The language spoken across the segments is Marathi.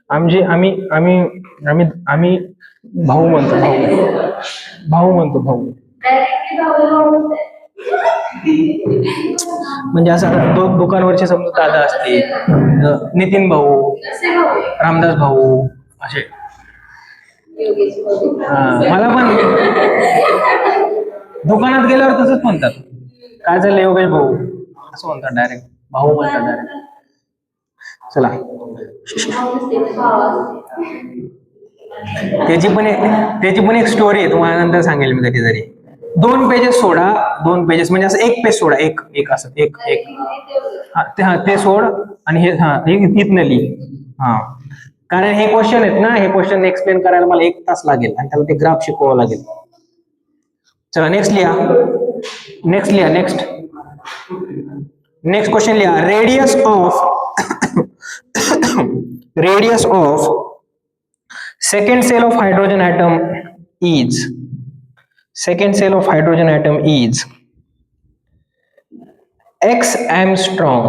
आमचे आम्ही आम्ही आम्ही आम्ही भाऊ म्हणतो, भाऊ म्हणतो, भाऊ. म्हणजे असं दुकानवरचे समजा दादा असते, नितीन भाऊ, रामदास भाऊ असे. मला पण दुकानात गेल्यावर तसंच म्हणतात, काय झालं योगेश भाऊ असं म्हणतात, डायरेक्ट भाऊ म्हणतात डायरेक्ट. चला, त्याची पण एक स्टोरी आहे, तुम्हाला नंतर सांगेल मी कधीतरी. 2 पेजेस सोडा, 2 पेजेस म्हणजे असं 1 पेज सोडा, एक असं एक एक ते सोड, आणि हे इथनं लिही. हा, कारण हे क्वेश्चन आहेत ना, हे क्वेश्चन एक्सप्लेन करायला मला 1 तास लागेल आणि त्याला ते ग्राफ शिकवावं लागेल. चला नेक्स्ट लिहा, नेक्स्ट क्वेश्चन लिहा. Radius of second cell of hydrogen atom is x angstrom.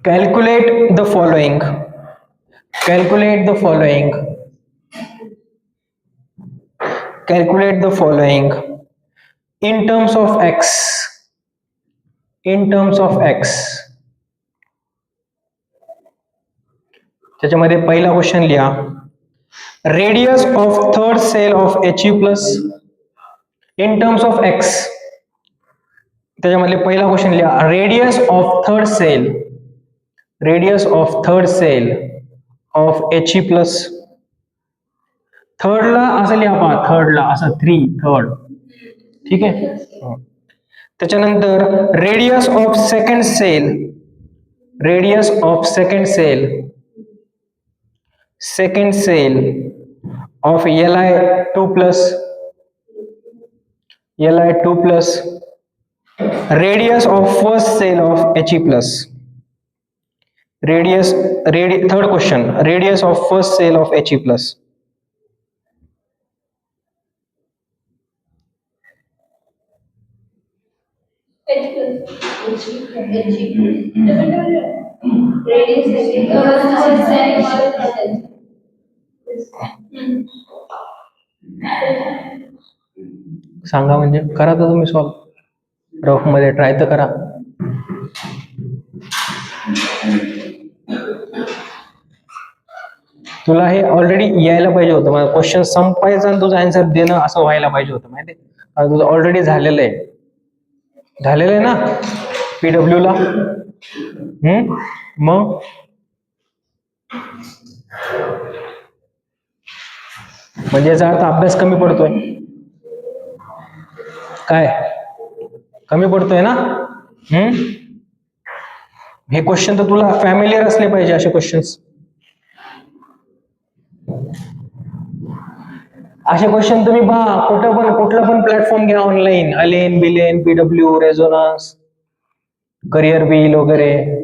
Calculate the following in terms of x. त्याच्यामध्ये पहिला क्वेश्चन लिहा. Radius of third shell of He+ in terms of x. त्याच्यामध्ये पहिला क्वेश्चन लिहा. Radius of third shell of He+. थर्डला असं लिहा पहा, थर्डला असं 3 थर्ड, ठीक आहे. त्याच्यानंतर radius of second shell of Li2+, radius of first cell of He+. Third question, radius of first cell of He+. सांगा, म्हणजे करा तर तुम्ही सॉल्व रफ मध्ये, ट्राय तर करा. तुला हे ऑलरेडी यायला पाहिजे होतं, मला क्वेश्चन संपायचा आणि तुझं आन्सर देणं असं व्हायला पाहिजे होतं, माहिती आहे, कारण तुझं ऑलरेडी झालेलं आहे ना PW ला. मग म्हणजे याचा अर्थ अभ्यास कमी पडतोय, काय कमी पडतोय ना. हे क्वेश्चन तर तुला फॅमिलियर असले पाहिजे, असे क्वेश्चन्स. असे क्वेश्चन तुम्ही कुठला पण प्लॅटफॉर्म घ्या ऑनलाईन, अलेन, बिलेन, PW, रेझोनन्स, करिअर व्हील वगैरे.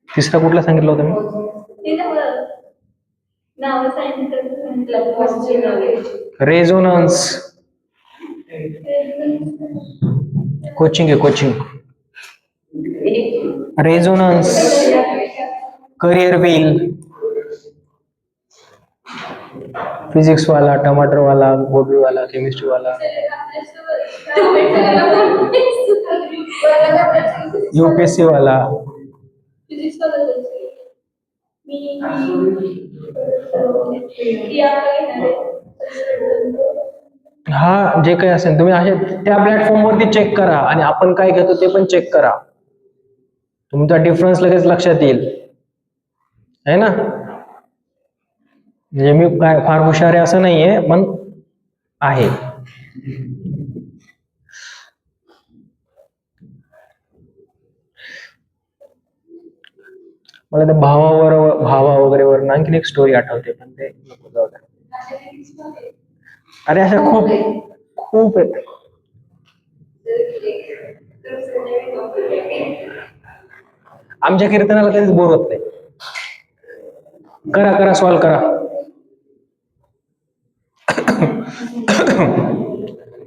तिसरा कुठला सांगितलं होतं मी? Resonance coaching Resonance, Careerwill, physics वाला, टमाटर वाला, गोबी वाला, केमिस्ट्री वाला, UPSC वाला. हा, जे काही असेल तुम्ही असे त्या प्लॅटफॉर्म वरती चेक करा, आणि आपण काय घेतो ते पण चेक करा, तुमचा डिफरन्स लगेच लक्षात येईल, है ना. म्हणजे मी काय फार हुशार आहे असं नाहीये, पण आहे. मला त्या भावा वगैरे वर आणखी एक स्टोरी आठवते, पण ते नको, जाऊ द्या. अरे अशा खूप आहेत. आमच्या कीर्तनाला कधीच बोर होत नाही. करा सॉल्व करा.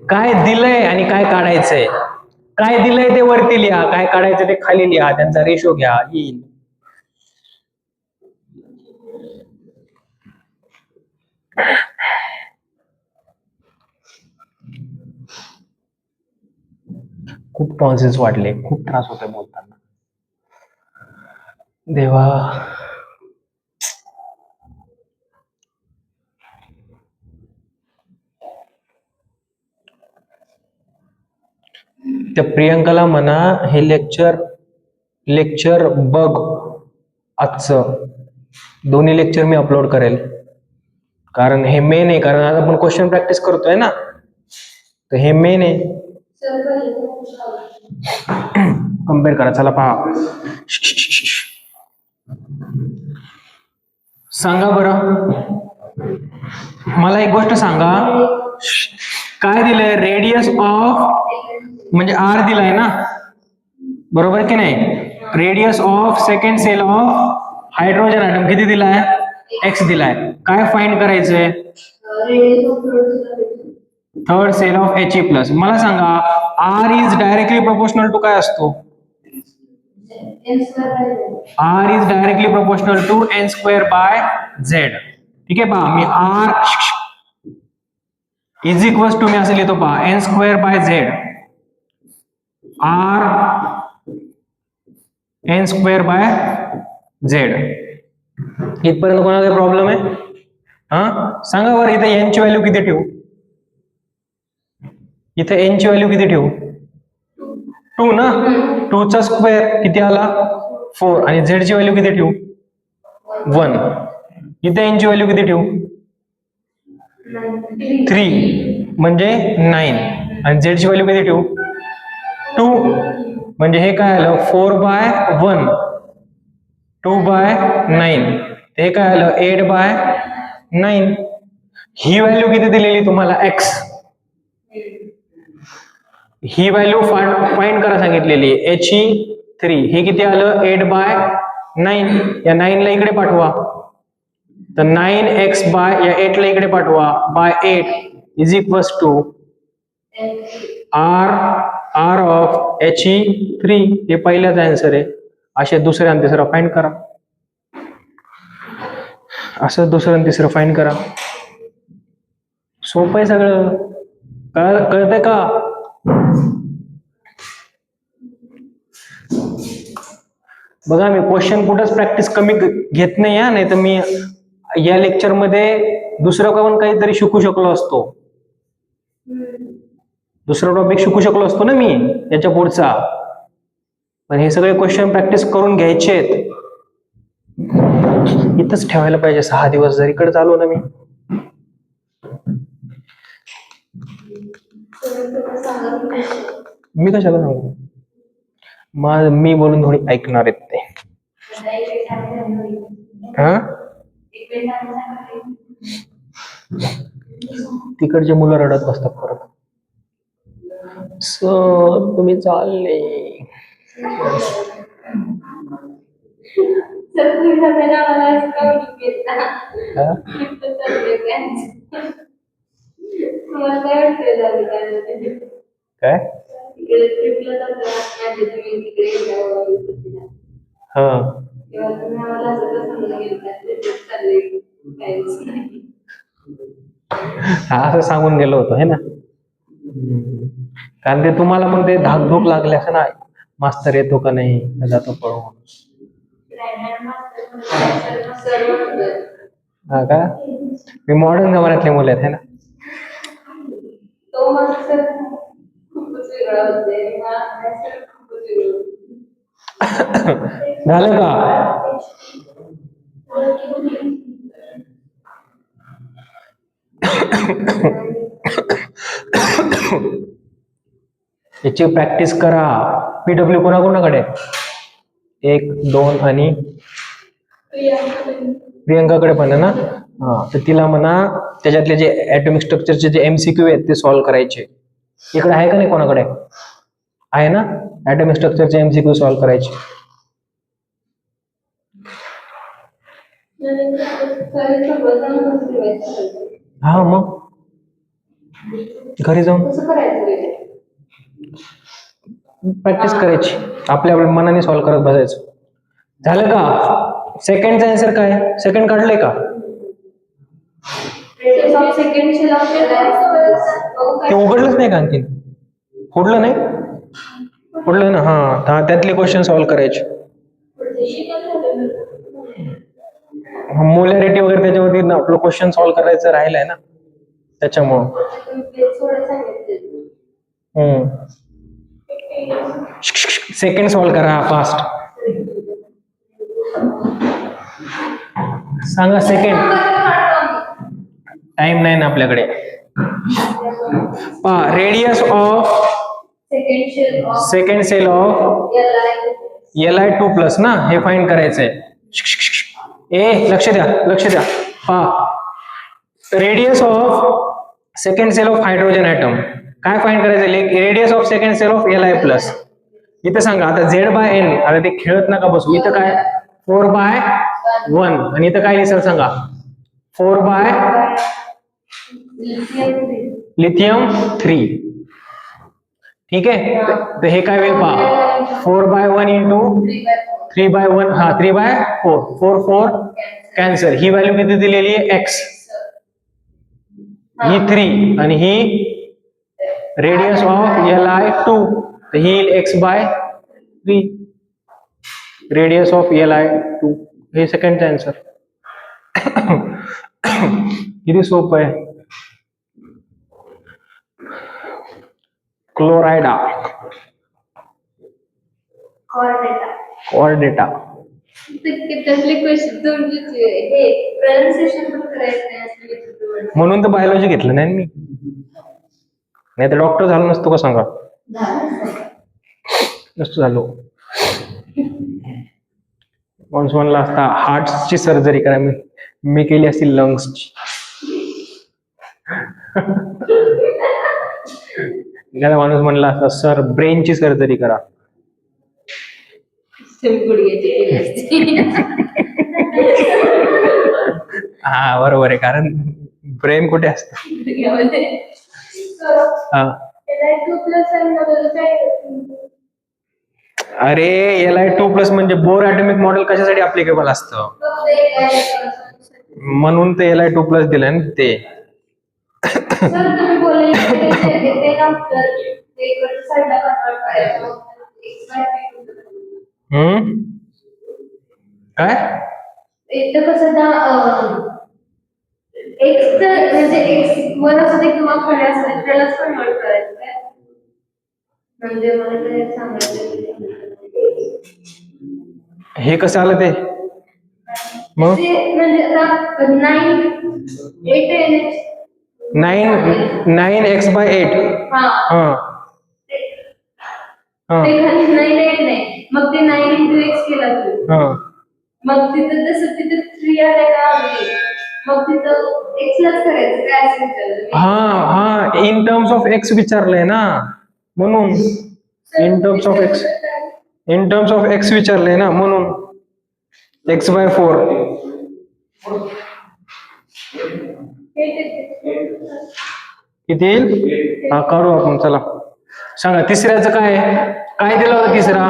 काय दिलंय आणि काय काढायचंय. काय दिलंय ते वरती लिहा, काय काढायचं ते खाली लिहा, त्यांचा रेशो घ्या, येईल. खूप टॉन्सिल्स वाढले, खूप त्रास होतोय बोलताना. देवा. त्या प्रियंकाला म्हणा हे लेक्चर बघ आजचं. दोन्ही लेक्चर मी अपलोड करेल, कारण हे मेन आहे. कारण आज आपण क्वेश्चन प्रॅक्टिस करतोय ना, तर हे मेन आहे. कम्पेअर करा, चला पहा. सांगा बरं, मला एक गोष्ट सांगा, काय दिलंय? रेडियस ऑफ म्हणजे आर दिलाय ना, बरोबर की नाही? Radius of second shell of hydrogen atom किती दिलाय? एक्स दिलाय. काय फाइंड करायचंय? Third shell of He plus. मला सांगा, R is directly proportional to काय असतो? R is directly proportional to n square by Z. ठीक आहे पहा, मी आर इज इक्वल्स टू, मी असं लिहितो पहा, n square by Z. R n square by Z. इथपर्यंत कोणाला प्रॉब्लेम आहे? हा सांगा बरं, इथे एन ची व्हॅल्यू किती ठेवू? इथे एन ची व्हॅल्यू किती ठेवू? 2 ना. 2 चा स्क्वेअर किती आला? 4. आणि झेड ची व्हॅल्यू किती ठेवू? 1. इथे एन ची व्हॅल्यू किती ठेवू? 3 म्हणजे 9. आणि झेड ची व्हॅल्यू किती ठेवू? 2. म्हणजे हे काय आलं? 4/1, 2/9. हे काय आलं? 8/9. ही व्हॅल्यू किती दिलेली तुम्हाला? एक्स. ही व्हॅल्यू फाइंड करा सांगितलेली, He3. हे किती आलं? 8/9. या 9 ला इकडे पाठवा, तर 9x या 8 ला इकडे पाठवा, by 8 is equals to R of He3. हे पहिल्याच आन्सर आहे. असे दुसऱ्या आणि तिसरं फाइंड करा. असं दुसरं आणि तिसरं फाइंड करा. सोपं आहे सगळं. कळतंय का? बघा, मी क्वेश्चन कुठंच प्रॅक्टिस कमी घेत नाही, नाही तर मी या लेक्चर मध्ये दुसरं पण काहीतरी शिकू शकलो असतो. दुसरा टॉपिक शिकू शकलो असतो ना मी याच्या पुढचा. पण हे सगळे क्वेश्चन प्रॅक्टिस करून घ्यायचे आहेत. इथंच ठेवायला पाहिजे 6 दिवस जर इकडे चालू ना मी. मी कशाला सांगू? मी बोलून थोडी ऐकणार आहेत ते. तिकडचे मुलं रडत बसतात परत. सर तुम्ही चालले. काय? हा असं सांगून गेलो होतो, है ना. कारण ते तुम्हाला पण ते धाकधूक लागले असं ना, मास्तर येतो का नाही, जातो पळून. हा का? मी मॉडर्न जमान्यातले मुलं आहेत, है ना. झालं का? याची प्रॅक्टिस करा. PW कोणाकोणाकडे? 1, 2 आणि प्रियंकाकडे पण आहे ना. हा, तर तिला म्हणा त्याच्यातले जे ऍटॉमिक स्ट्रक्चरचे जे MCQ आहेत ते सॉल्व्ह करायचे. इकडे आहे का नाही कोणाकडे? आहे ना, ऍटॉमिक स्ट्रक्चरचे MCQ सॉल्व्ह करायचे. हा मग घरी जाऊन प्रॅक्टिस करायची, आपल्या आपल्या मनाने सॉल्व्ह करत बसायचं. झालं का? सेकंडचा आन्सर काय? सेकंड काढलंय का? ते उघडलंच नाही का आणखी? फोडलं नाही? फोडलं ना. हा, त्यातले क्वेश्चन सॉल्व्ह करायचे. मोलॅरिटी वगैरे त्याच्यावरती आपलं क्वेश्चन सॉल्व्ह करायचं राहिलंय ना, त्याच्यामुळं. सेकंड सॉल्व्ह करा फास्ट. सांगा सेकंड. टाइम नाही ना आपल्याकडे. Radius of second shell of Li2+ ना, हे फाइंड करायचंय. लक्ष द्या, लक्ष द्या. Radius of second shell of hydrogen atom काय फाइंड करायचं? Radius of second shell of Li+. इथं सांगा आता Z/N. आता ते खेळत नका बसू. इथं काय 4/1 आणि इथं काय दिसेल सांगा? 4/, लिथियम 3. ठीक आहे, तर हे काय होईल पहा, 4/1 इंटू 3/1. 3/4. 4 कॅन्सर. ही व्हॅल्यू किती दिलेली आहे? X. ही 3 आणि ही रेडियस ऑफ Li2, तर ही X/3. रेडियस ऑफ Li2 हे सेकंड आन्सर. किती सोपं आहे. क्लोराइडा, कॉर्डेटा. म्हणून तर बायोलॉजी घेतलं नाही मी, नाही तर डॉक्टर झालो नसतो का सांगा? नसतो झालो. माणूस म्हणला असता हार्टची सर्जरी करा, मी केली असती लंग्सची. एखादा माणूस म्हणला असता सर ब्रेनची सर्जरी करा. हा बरोबर आहे, कारण ब्रेन कुठे असत. अरे Li2+ म्हणजे बोर ॲटॉमिक मॉडेल कशासाठी ऍप्लिकेबल असतं, म्हणून ते Li2+ दिलं ना ते. काय हे कसं आलं ते? मग 9x/8. मग ते 9 into x केला तू. मग तिथं जसं तिथं 3 आले का, मग तिथं x लाच करायचं काय असेल. हा, इन टर्म्स ऑफ एक्स विचारलंय ना, म्हणून इन टर्म्स ऑफ एक्स विचारलंय ना, म्हणून X/4. किती येईल? हा काढू आपण. चला सांगा तिसऱ्याचं काय दिलं होतं तिसरा?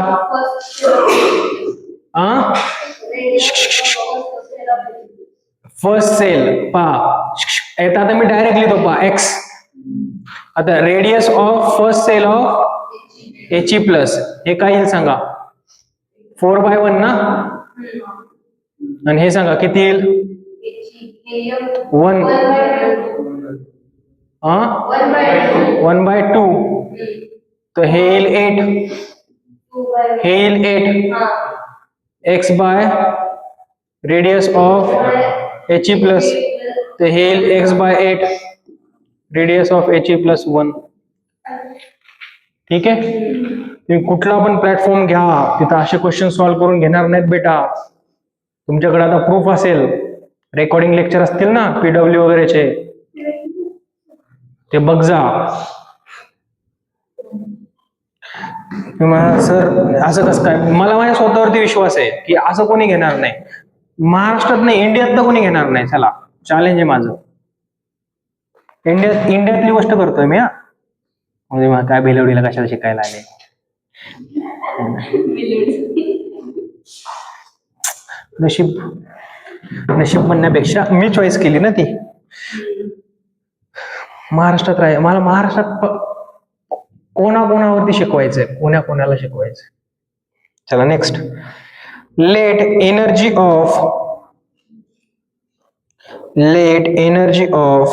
First shell. आता मी डायरेक्ट लिहितो X. आता radius of first shell of He+, हे काय येईल सांगा? 4/1 ना, आणि हे सांगा किती येईल? 1/2. तर हे येईल 8. हे येईल 8. X/ रेडियस ऑफ He+, तर हे येईल X/8 रेडियस ऑफ He+1. ठीक आहे, तुम्ही कुठला पण प्लॅटफॉर्म घ्या, तिथं असे क्वेश्चन सॉल्व्ह करून घेणार नाहीत बेटा. तुमच्याकडे आता प्रूफ असेल, रेकॉर्डिंग लेक्चर असतील ना PW वगैरेचे, ते बघ जा. सर असं कसं काय? मला माझ्या स्वतःवरती विश्वास आहे की असं कोणी घेणार नाही, महाराष्ट्रात नाही, इंडियात तर कोणी घेणार नाही. चला, चॅलेंज आहे माझं. इंडियातली गोष्ट करतोय मी हा. म्हणजे मग काय बेलवडीला कशाला शिकायला आले. नशीब नशीब म्हणण्यापेक्षा मी चॉईस केली ना ती. महाराष्ट्रात मला महाराष्ट्रात कोणाकोणावरती शिकवायचंय, कोणाला शिकवायचंय. चला next. Let energy of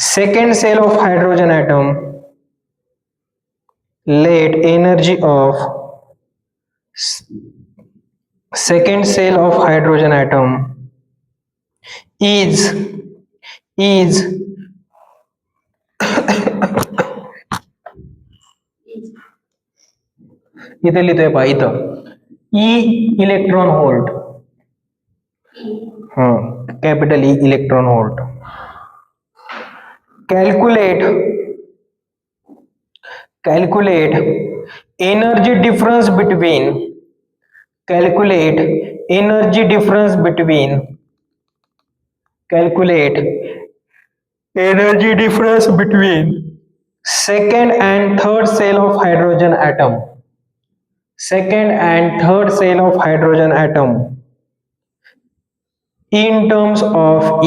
second cell of hydrogen atom, let energy of second cell of hydrogen atom is इथे लिहितोय पहा इथं E electron volt. Capital E electron volt. Calculate energy difference between second and third cell of hydrogen atom. In terms of E.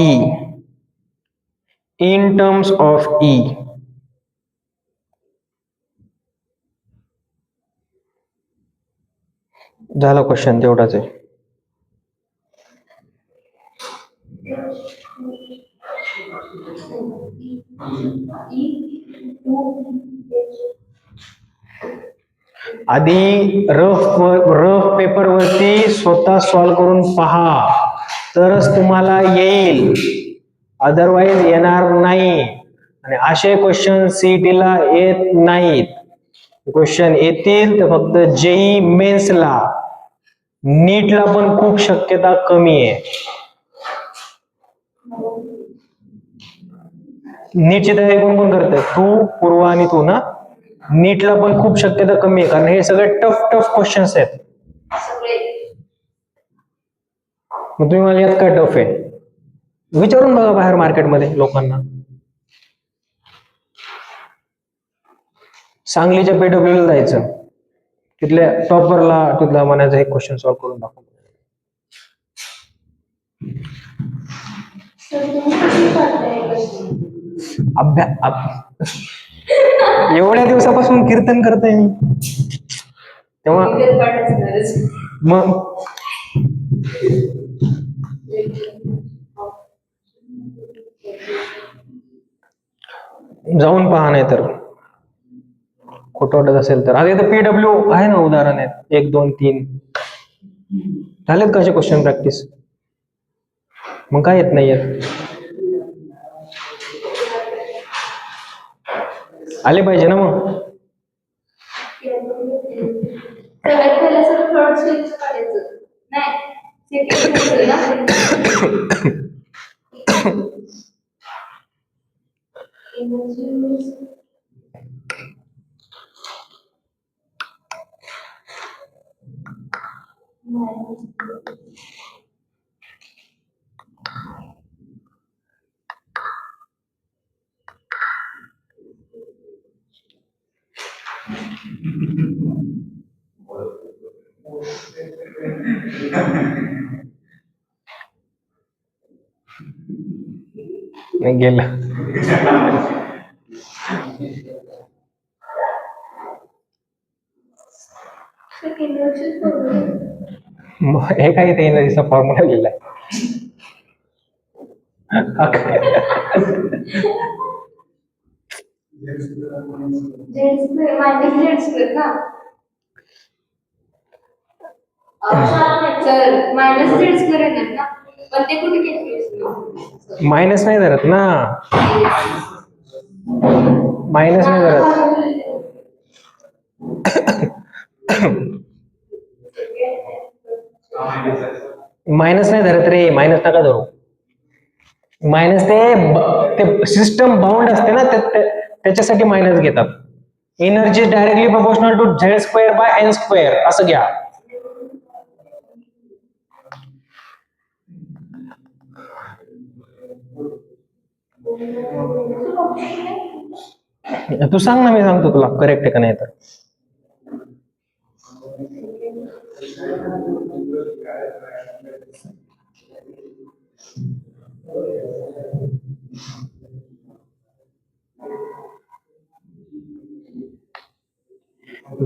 झाला क्वेश्चन तेवढाच आहे. आधी रफ पेपर वरती स्वतः सॉल्व करून पहा, तरच तुम्हाला येईल, अदरवाईज येणार नाही. आणि असे क्वेश्चन सीईटीला येत नाहीत. क्वेश्चन येतील तर फक्त जेई मेन्सला. नीटला पण खूप शक्यता कमी आहे. नीटची तयारी कोण कोण करतंय? तू, पूर्वा आणि तू ना. नीटला पण खूप शक्यता कमी आहे, कारण हे सगळे टफ क्वेश्चन्स आहेत. मग तुम्ही मला यात काय टफ आहे विचारून बघा बाहेर मार्केटमध्ये लोकांना. सांगलीच्या पेडब्ल्यूला जायचं, तिथल्या टॉपरला तिथला म्हणायचं हे क्वेश्चन सॉल्व्ह करून दाखव. एवढ्या दिवसापासून कीर्तन करतोय मी, तेव्हा मग जाऊन पहा, नाही तर खोटं वाटत असेल तर. आता पीडब्ल्यू आहे ना, उदाहरण आहे 1 2 3 झालेत कसे क्वेश्चन प्रॅक्टिस. मग काय येत नाहीये, आले पाहिजे ना. मग नाही गेलं. हे काय ते एनर्जीचा फॉर्म्युला लिहिलाय. मायनस नाही धरत ना, मायनस नाही धरत. मायनस नाही धरत रे, मायनस नका धरू. मायनस ते सिस्टम बाउंड असते ना, त्याच्यासाठी मायनस घेतात. Energy directly proportional to Z²/n², असं घ्या. तू सांग ना, मी सांगतो तुला करेक्ट आहे का नाही तर.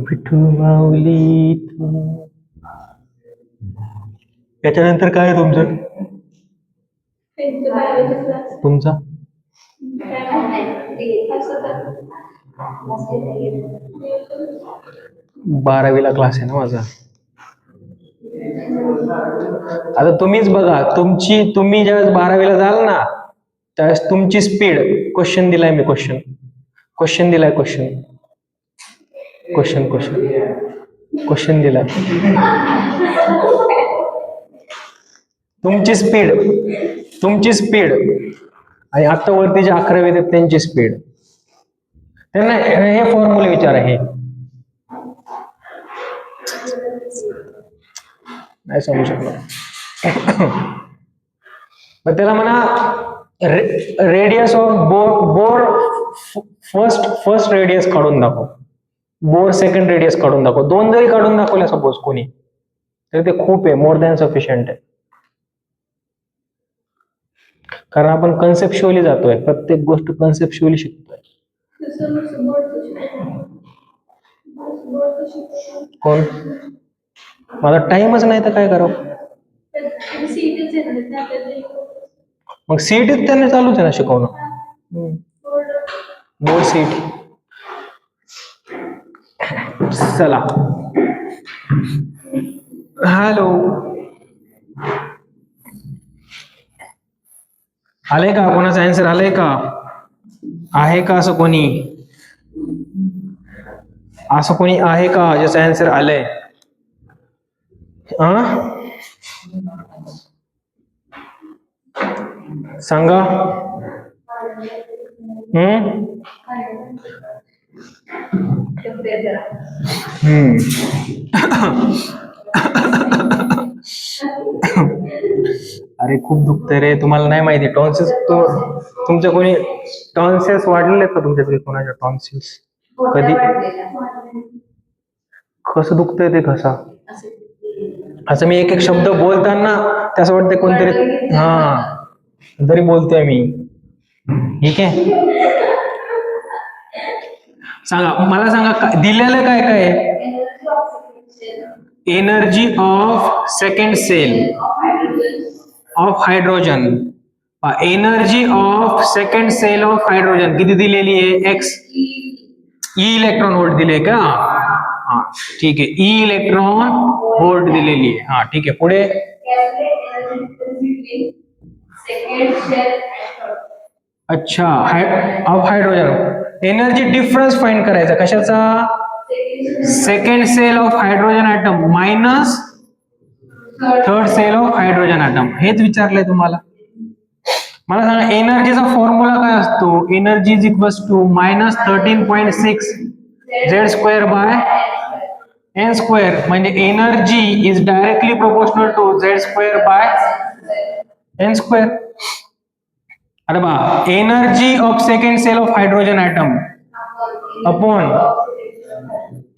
विठू माऊली तू. त्याच्यानंतर काय आहे तुमचं? तुमचा 12वीला क्लास आहे ना माझा. आता तुम्हीच बघा, तुम्ही ज्यावेळेस 12वीला जाल ना, त्यावेळेस तुमची स्पीड, क्वेश्चन दिलाय मी, क्वेश्चन दिलाय, क्वेश्चन दिलाय. तुमची स्पीड आणि आता वरती जे 11वी आहेत त्यांची स्पीड, त्यांना हे फॉर्म्युले विचार आहे. नाही समजू शकलो. मग त्याला म्हणा radius of bore first radius काढून दाखव, बोर सेकंड रेडियस काढून दाखव. 2 जरी काढून दाखवल्या सपोज कोणी, तर ते खूप आहे, मोर दॅन सफिशियंट आहे. कारण आपण कन्सेप्च्युअली जातोय, प्रत्येक गोष्ट कन्सेप्च्युअली शिकतोय. कोण? मला टाइमच नाही तर काय करावं. मग सीईटी त्यांनी चालूच आहे ना शिकवणं, बोर्ड सीईटी. चला, हॅलो, आले का? कोणाचा आन्सर आलाय का? आहे का असं कोणी? आहे का ज्याचं आन्सर आलंय? सांगा. अरे खूप दुखतंय रे, तुम्हाला नाही माहिती. टॉन्सिल्स तुमच्या कोणी टॉन्सिल्स वाढलेले आहेत का तुमच्याकडे? कोणाच्या टॉन्सिल्स कधी? कसं दुखतंय ते घसा? असं मी एक एक शब्द बोलताना त्याचं वाटतं कोणतरी तरी बोलतोय मी. ठीक आहे, सांगा, मला सांगा दिलेलं काय काय आहे? Energy of second shell of hydrogen. Energy of second shell of hydrogen किती दिलेली आहे? एक्स. ई इलेक्ट्रॉन व्होल्ट दिले का? हा ठीक आहे, ई इलेक्ट्रॉन व्होल्ट दिलेली आहे. हा ठीक आहे, पुढे. अच्छा, of hydrogen. Energy difference find करायचा कशाचा? Second shell of hydrogen atom minus third shell of hydrogen atom. हेच विचारलंय तुम्हाला. मला सांगा एनर्जीचा फॉर्म्युला काय असतो? Energy is equals to -13.6 Z² by n². म्हणजे energy is directly proportional to Z² by n². अरे बा, energy of second shell of hydrogen atom upon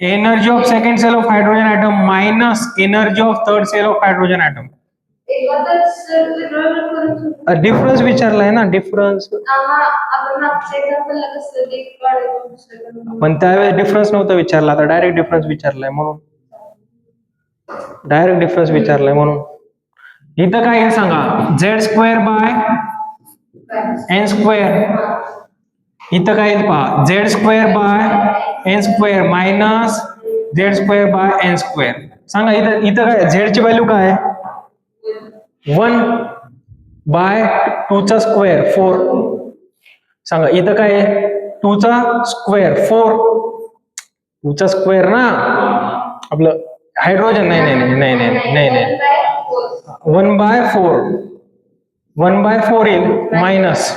energy of second shell of hydrogen atom minus energy of third shell of hydrogen atom. Difference विचारलाय ना, डिफरन्स. पण त्यावेळेस डिफरन्स नव्हता विचारला, आता डायरेक्ट डिफरन्स विचारलाय म्हणून. इथं काय आहे सांगा? Z² by n². इथं काय आहे पहा? Z² by n² minus Z² by n². सांगा इथं काय? Z ची व्हॅल्यू काय आहे? 1/2² 4. सांगा इथं काय आहे? 2² 4. 2² ना आपलं हायड्रोजन. नाही 1/4. 1/4 येईल मायनस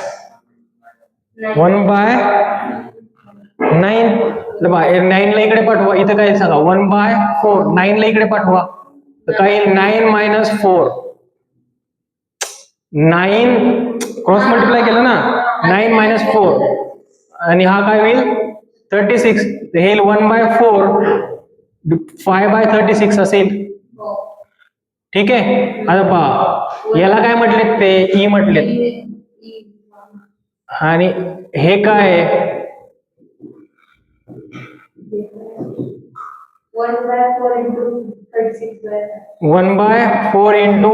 1/9. 9 ला इकडे पाठवा. इथं काय सांगा? 1/4. 9 ला इकडे पाठवा तर काय येईल? 9 - 4. 9 क्रॉस मल्टिप्लाय केलं ना, 9 मायनस 4 आणि हा काय होईल 36 हे 1/4 5/36 असेल. हो. ठीक आहे. आता पहा याला काय म्हटलेत ते ई म्हटलेत आणि हे काय आहे 1/4 into 36 1/4 इंटू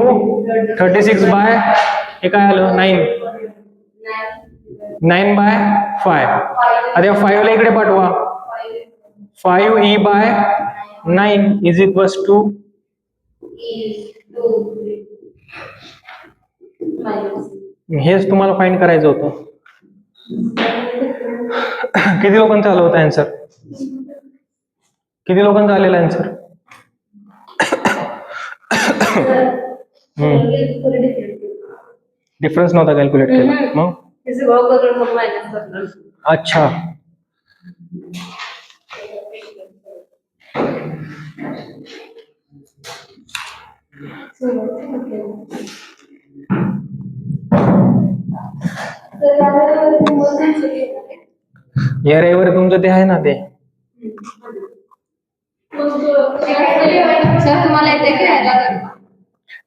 36 बाय हे काय आलं 9 9/5. आता 5 ला इकडे पाठवा 5e/9 इज इक्वल्स टू हेच तुम्हाला फाइंड करायचं होतं. किती लोकांचा आलं होतं आन्सर? किती लोकांचा आलेला आन्सर? डिफरन्स नव्हता कॅल्क्युलेट केला मग. अच्छा. या रविवारी तुमचं ते आहे ना ते सर तुम्हाला येते खेळायला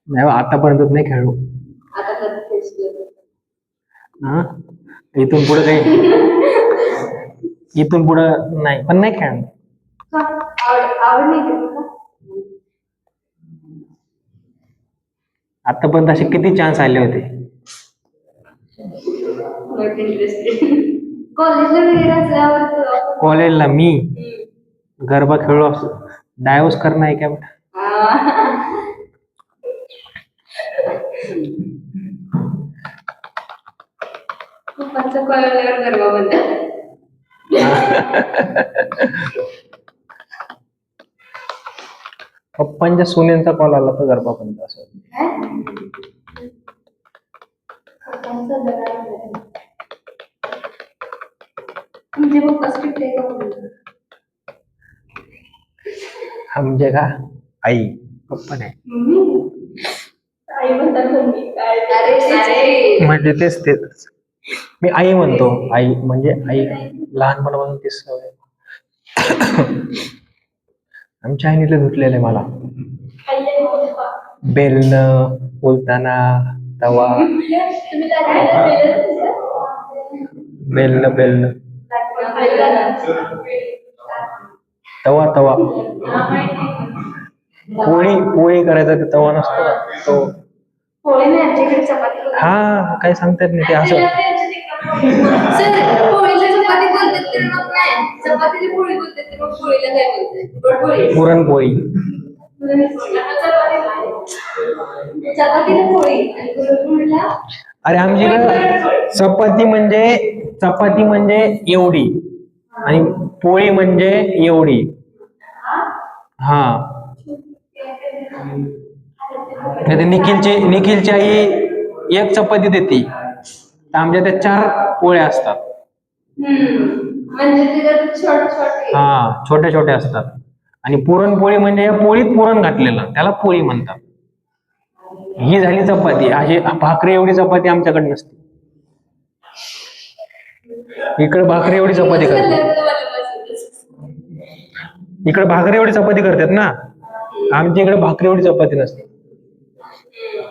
नाही आतापर्यंत नाही खेळलो. आता हा इथून पुढे काही इथून पुढे नाही पण नाही खेळणार. आवड नाही का? आतापर्यंत असे किती चान्स आले होते. कॉलेजला मी गरबा खेळलो असतो. डायव्हर्स करणं आहे का बेटा? गरबा बंद पप्पांच्या सुनेंचा कॉल आला तर गरबा बंद असं. तुमचे पप्पा स्ट्रिक्ट आहे का? आमचे का आई पप्पा नाही आई म्हणतात तुम्ही काय? अरे म्हणजे तेच मी आई म्हणतो. आई म्हणजे आई लहानपणापासून तीच सवय. आमच्या आईने धुतलेलं आहे मला. बेलणं बोलताना तवा बेलणं तवा पोळी करायचा ते तवा नसतो तो. पोळी नाही आमच्याकडे चपाती. हा काय सांगतात नाही ते असं. सर पोळीला चपाती बोलतात तर मग नाही चपातीला पोळी बोलतात तर मग पोळीला काय बोलतात? पुरणपोळी. चपातीला पोळी आणि पुरणपोळीला. अरे आमच्याकडे चपाती म्हणजे एवढी आणि पोळी म्हणजे एवढी. हा निखिलची आई एक चपाती देते तर आमच्या त्या 4 पोळ्या असतात. हा छोट्या असतात. आणि पुरणपोळी म्हणजे या पोळीत पुरण घातलेलं त्याला पोळी म्हणतात. ही झाली चपाती. अशी भाकरी एवढी चपाती आमच्याकडे नसते. इकडे भाकरी एवढी चपाती करतात. इकडे भाकरी एवढी चपाती करतात ना. आमच्या इकडे भाकरी एवढी चपाती नसते.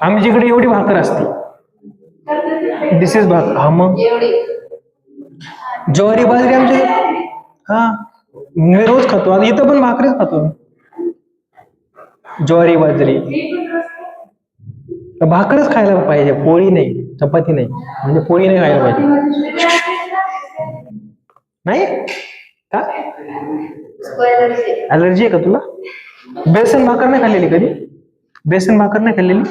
आमच्या इकडे एवढी भाकर असते. दिस इज भाकर. हा मग ज्वारी बाजरी आमच्या हा मी रोज खातो. आता इथं पण भाकरीच खातो मी. ज्वारी बाजरी भाकरच खायला पाहिजे. पोळी नाही चपाती नाही. म्हणजे पोळी नाही खायला पाहिजे. नाही का अलर्जी आहे का तुला? बेसन भाकर नाही खाल्लेली कधी? बेसन भाकर नाही खाल्लेली?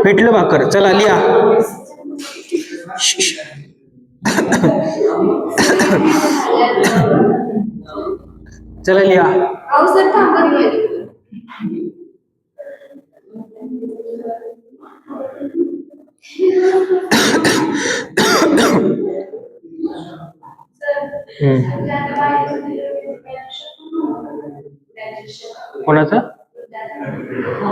पिठलं भाकर. चला लिहा. चला लिहा. कोणाचं? तेव्हा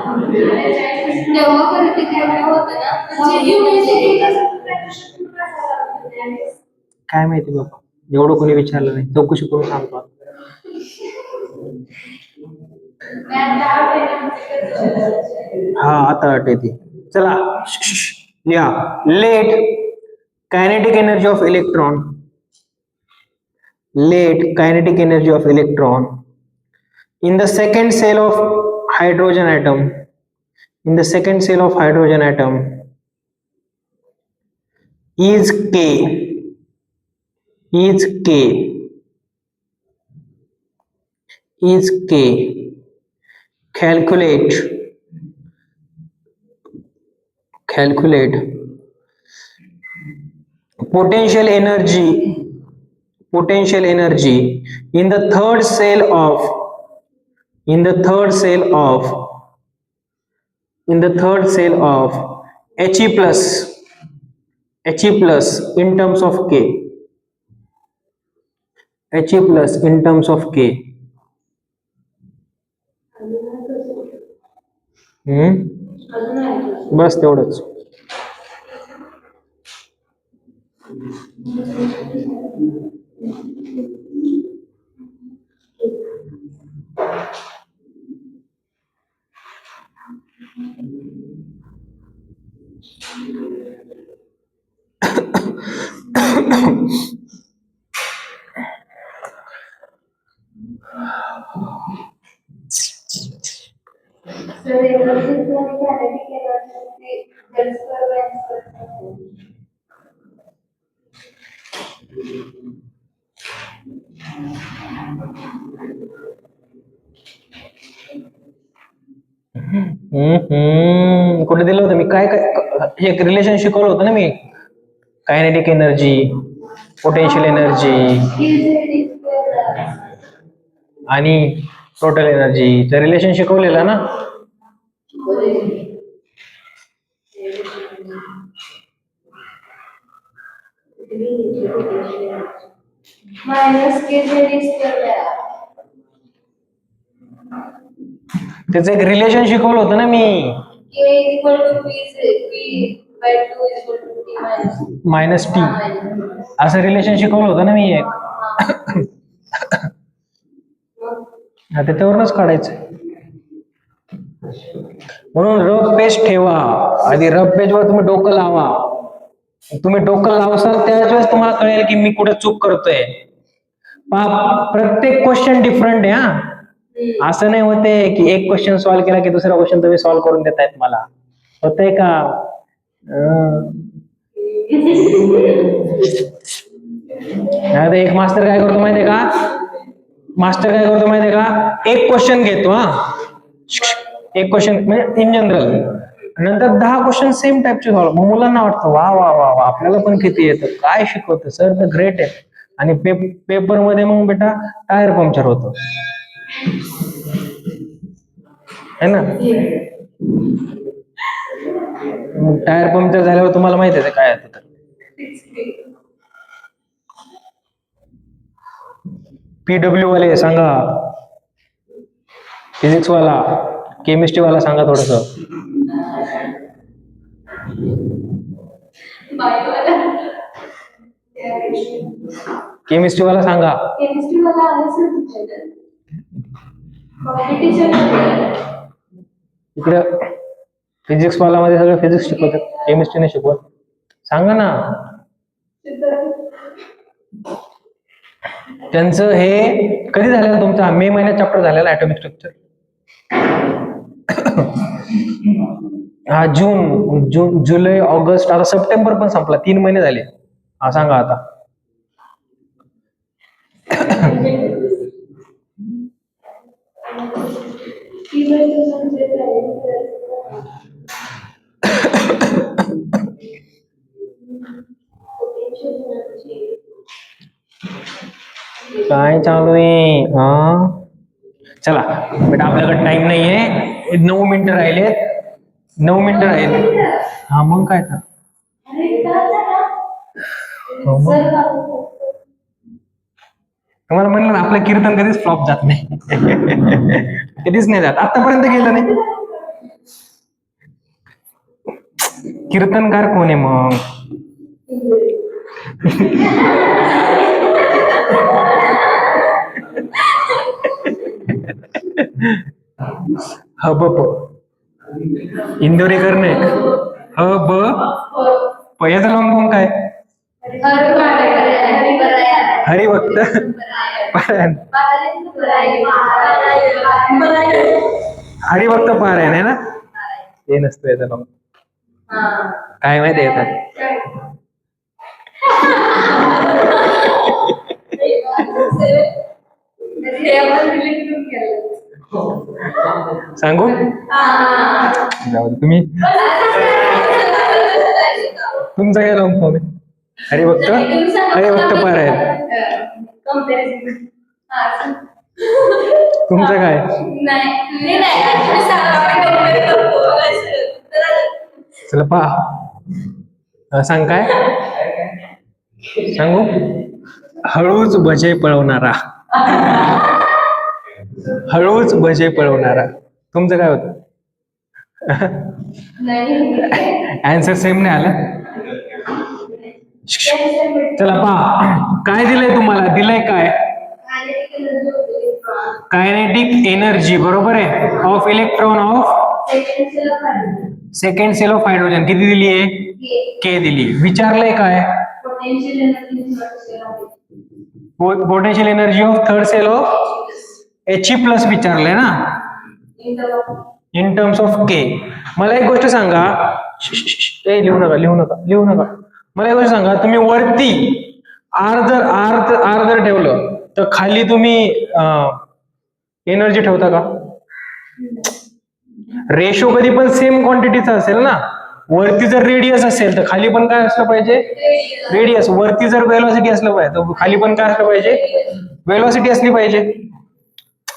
करंट काय होतं ना काय माहिती बाबा, एवढं कोणी विचारलं नाही, चौकशी करून सांगतो. हा आता आठवते. चला लिहा. Let kinetic energy of electron. Let kinetic energy of electron in the second cell of hydrogen atom. In the second cell of hydrogen atom is K. Is K. Is K. Calculate. Calculate potential energy. Potential energy in the third cell of. In the third cell of. In the third cell of He plus. He plus in terms of K. He plus in terms of K. बस तेवढंच. सर एनर्जी कायनेटिक एनर्जी कुठे दिलं होतं मी, काय काय एक रिलेशन शिकवलं होतं ना मी. कायनेटिक एनर्जी, पोटेन्शियल एनर्जी आणि टोटल एनर्जीचं रिलेशन शिकवलेलं ना. मायनस के त्याचं एक रिलेशन शिकवलं होतं ना मी. K equal to P by 2 is equal to T minus minus T असं रिलेशन शिकवलं होतं ना मी एक. हा त्याच्यावरूनच काढायचं. म्हणून रफ पेज ठेवा आधी. रफ पेजवर तुम्ही डोकं लावा. तुम्ही डोकं लावसाल त्याच वेळेस तुम्हाला कळेल की मी कुठे चूक करतोय. प्रत्येक क्वेश्चन डिफरंट आहे. हा असं नाही होते की एक क्वेश्चन सॉल्व्ह केला की दुसरा क्वेश्चन तुम्ही सॉल्व्ह करून देतायत मला. होतंय का? एक मास्टर काय करतो माहितीये का? मास्टर काय करतो माहितीये का? एक क्वेश्चन घेतो. एक क्वेश्चन म्हणजे इन जनरल, नंतर 10 क्वेश्चन सेम टाईपचे सॉल्व्ह. मग मुलांना वाटतं वा वा वा वा आपल्याला पण किती येतं, काय शिकवतं सर, तर ग्रेट आहे. आणि पेपर मध्ये मग बेटा टायर पंक्चर होतं है ना. टायर पंक्चर झाल्यावर तुम्हाला माहिती आहे काय होतं. पीडब्ल्यू वाले सांगा, फिजिक्स वाला, केमिस्ट्री वाला सांगा थोडस. केमिस्ट्री वाला सांगा. केमिस्ट्री वाला आहे सर तुमच्याकडे कॉम्पिटिशन इकडे फिजिक्स वाला मध्ये सगळं फिजिक्स शिकवतात, केमिस्ट्री नाही शिकवत. सांगा ना. त्यांचं हे कधी झालेलं तुमचा? मे महिन्यात चॅप्टर झालेला ॲटॉमिक स्ट्रक्चर. हा जून जुलै ऑगस्ट, आता सप्टेंबर पण संपला, 3 महिने झाले. हा सांगा आता. काय चालू आहे? चला बेटा आपल्याकडे टाइम नाहीये. 9 मिनिटं राहिलेत. 9 मिनिटं राहिले. हा मग काय तर. तुम्हाला म्हणलं ना आपलं कीर्तन कधीच फ्लॉप जात नाही. कधीच नाही जात, आतापर्यंत गेलं नाही. कीर्तनकार कोण आहे मग? हबप इंदोरीकर नाही. याचा लॉंग फॉर्म काय? हरिभक्त पारायण. हरिभक्त पारायण आहे ना, ते नसतं याचा लॉंग. काय माहिती येतात. सांगू जाऊ दे, तुम्ही तुमचा काय लॉंग फॉर्म आहे? हरिभक्त पारायण. तुमचं काय? चला पहा, सांग काय सांगू? हळूच भजे पळवणारा. हळूच भजे पळवणारा. तुमचं काय होतं? आन्सर सेम नाही आलं. चला पहा, काय दिलंय तुम्हाला? दिलंय काय? कायनेटिक एनर्जी, बरोबर आहे, of electron of second shell of hydrogen. किती दिली आहे? के दिली. विचारलंय काय? Potential energy of third shell of He+ विचारलंय ना, इन टर्म्स ऑफ के. मला एक गोष्ट सांगा, लिहू नका. मला एक गोष्ट सांगा, तुम्ही वरती आर जर ठेवलं तर खाली तुम्ही एनर्जी ठेवता का? रेशो कधी पण सेम क्वांटिटीचा असेल ना. वरती जर रेडियस असेल तर खाली पण काय असलं पाहिजे? रेडियस. वरती जर वेलोसिटी असलं पाहिजे तर खाली पण काय असलं पाहिजे? वेलोसिटी असली पाहिजे.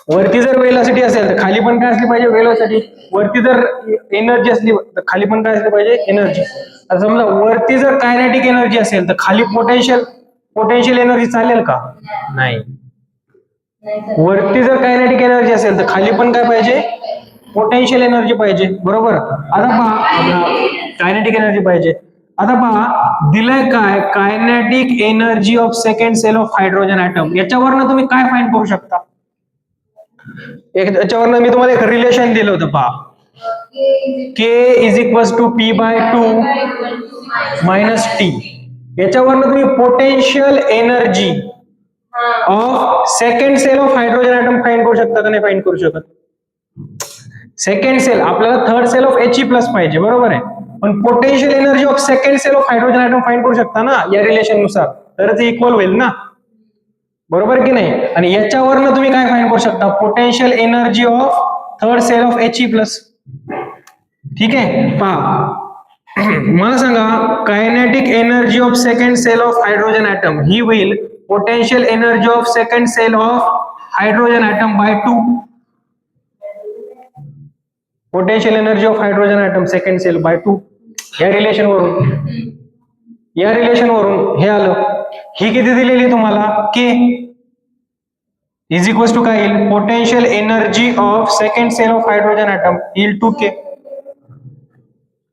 वरती जर वेलोसिटी असेल तर खाली पण काय असली पाहिजे? वेलोसिटी. वरती जर एनर्जी असली तर खाली पण काय असली पाहिजे? एनर्जी. आता समजा वरती जर कायनेटिक एनर्जी असेल तर खाली पोटेन्शियल एनर्जी चालेल का? नाही. वरती जर कायनेटिक एनर्जी असेल तर खाली पण काय पाहिजे? पोटेन्शियल एनर्जी पाहिजे, बरोबर. आता पहा, कायनेटिक एनर्जी पाहिजे. आता पहा, दिलंय काय? Kinetic energy of second shell of hydrogen atom. याच्यावरनं तुम्ही काय फाइंड करू शकता? याच्यावरनं मी तुम्हाला एक रिलेशन दिलं होतं, पहा. K = P/2 - T. याच्यावरनं तुम्ही potential energy of second shell of hydrogen atom find करू शकता का नाही फाइंड करू शकत? सेकंड सेल, आपल्याला थर्ड सेल ऑफ He+ पाहिजे, बरोबर आहे. पण potential energy of second shell of hydrogen atom find करू शकता ना या रिलेशन नुसार, तर ते इक्वल होईल ना, बरोबर की नाही? आणि याच्यावरनं तुम्ही काय फाइंड करू शकता? Potential energy of third shell of He+. ठीक आहे, पहा मला सांगा, kinetic energy of second shell of hydrogen atom ही होईल potential energy of second shell of hydrogen atom by 2. Potential energy of hydrogen atom second shell by 2. या रिलेशन वरून हे आलं. ही किती दिलेली तुम्हाला? के = काय येईल? Potential energy of second shell of hydrogen atom येईल 2K.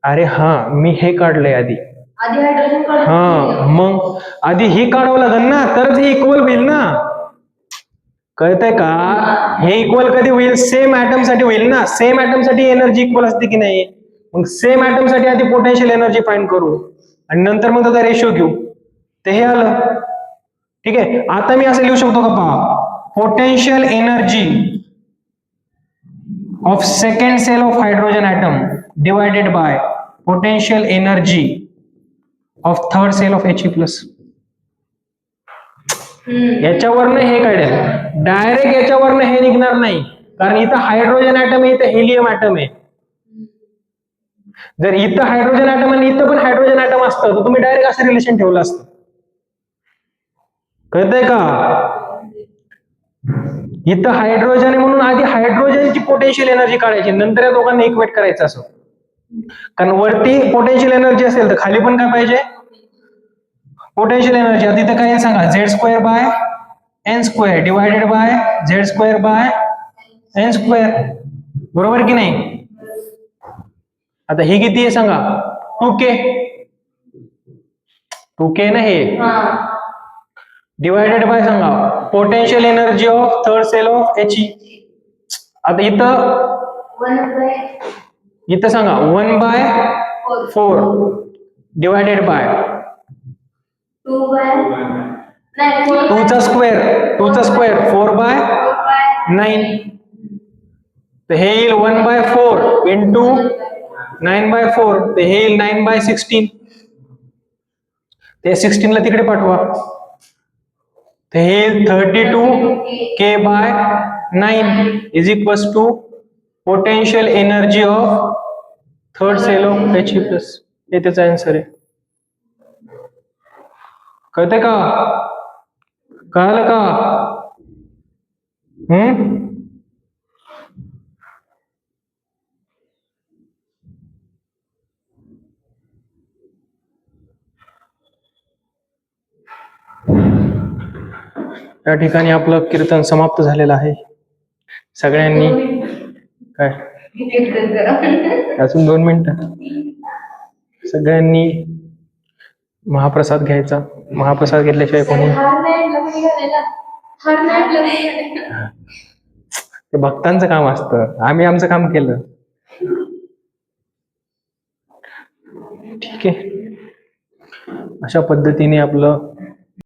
अरे हा, मी हे काढलंय आधी. हा, मग आधी हे काढावं लागेल ना, तरच हे इक्वल होईल ना. कळतंय का? हे इक्वल कधी होईल? सेम ऍटम साठी होईल ना. सेम ऍटम साठी एनर्जी इक्वल असते की नाही? मग सेम ऍटम साठी आधी पोटेन्शियल एनर्जी फाइंड करू आणि नंतर मग त्याचा रेशो घेऊ. ते हे आलं. ठीक आहे, आता मी असं लिहू शकतो का? पहा, potential energy of second shell of hydrogen atom divided by potential energy of third shell of He+. याच्यावरनं हे काढेल. डायरेक्ट याच्यावरनं हे निघणार नाही, कारण इथं हायड्रोजन ऍटम आहे, इथं हेलियम ऍटम आहे. जर इथं हायड्रोजन ऍटम आणि इथं पण हायड्रोजन ऍटम असतं तर तुम्ही डायरेक्ट असं रिलेशन ठेवलं असतं. कळतंय का? इथं हायड्रोजन आहे म्हणून आधी हायड्रोजनची पोटेन्शियल एनर्जी काढायची, नंतर या दोघांना इक्वेट करायचं असं. कारण वरती पोटेन्शियल एनर्जी असेल तर खाली पण काय पाहिजे? Potential energy. आता इथं काय सांगा? Z² / n square divided by Z square by n square, बरोबर की नाही? आता हे किती आहे सांगा? 2k, 2k ना हे, डिवायडेड बाय सांगा potential energy of third shell of He. आता इथं सांगा 1/4 डिवायडेड बाय 2 चा स्क्वेअर 4/9, तर हे येईल 1/4 इंटू 9/4, तर हे येईल 9/16. ते 16 ला तिकडे पाठवा, तर हे 32k/9 is equals to potential energy of third shell of He plus. हे त्याचा आन्सर आहे. कळतंय का? कळालं का? या ठिकाणी आपलं कीर्तन समाप्त झालेलं आहे. सगळ्यांनी काय अजून 2 मिनिटं. सगळ्यांनी महाप्रसाद घ्यायचा. महाप्रसाद घेतल्याशिवाय कोणी, ते भक्तांचं काम असतं, आम्ही आमचं काम केलं. ठीक आहे, अशा पद्धतीने आपलं